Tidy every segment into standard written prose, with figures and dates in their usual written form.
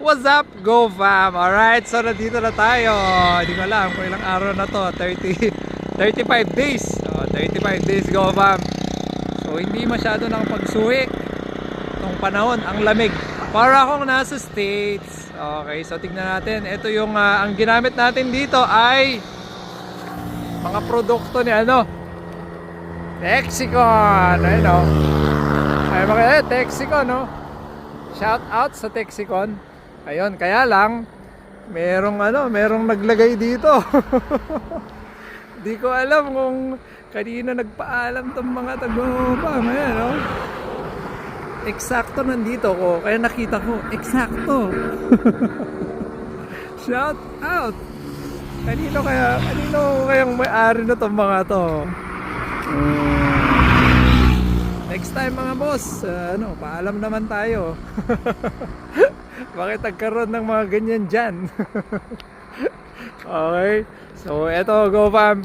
What's up, Go Fam? Alright, so nandito na tayo. Hindi ko alam kung ilang araw na to. 35 days. 35 days, Go Fam. So hindi masyado nakapagsuhi itong panahon, ang lamig. Para akong nasa States. Okay, so tignan natin. Ito yung ang ginamit natin dito ay mga produkto ni Texicon. Ayun o. Ay mga Texicon, no? Shout out sa Texicon. Ayun, kaya lang merong naglagay dito. Di ko alam kung kanina nagpaalam tong mga tago-Fam. Ayan, no? Eksakto nandito ko, kaya nakita ko, eksakto. Shout out. Kanino kayang may-ari na tong mga to? Next time mga boss, paalam naman tayo. Bakit nagkaroon ng mga ganyan dyan? Okay, so eto, Go Fam.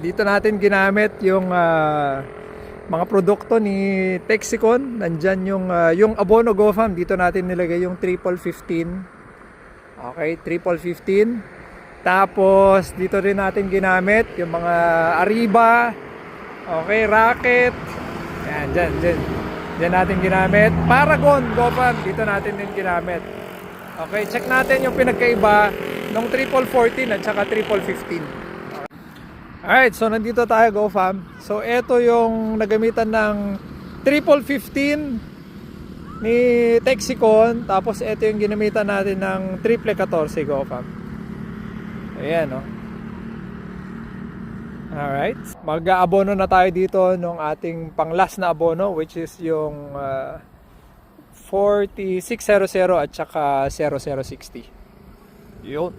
Dito natin ginamit yung mga produkto ni Texicon. Nandyan yung abono, Go Fam. Dito natin nilagay yung 15. Okay, 15. Tapos dito rin natin ginamit yung mga Arriba. Okay, Rocket. Yan, dyan natin ginamit. Paragon, Go Fam, dito natin din ginamit. Okay, check natin yung pinagkaiba ng 14 at saka 15. Alright, so nandito tayo, Go Fam. So ito yung nagamitan ng 15 ni Texicon. Tapos ito yung ginamitan natin ng 14, Go Fam. Ayan, no? Alright, mag-aabono na tayo dito nung ating pang-last na abono, which is yung 4600 at saka 0060. Yun.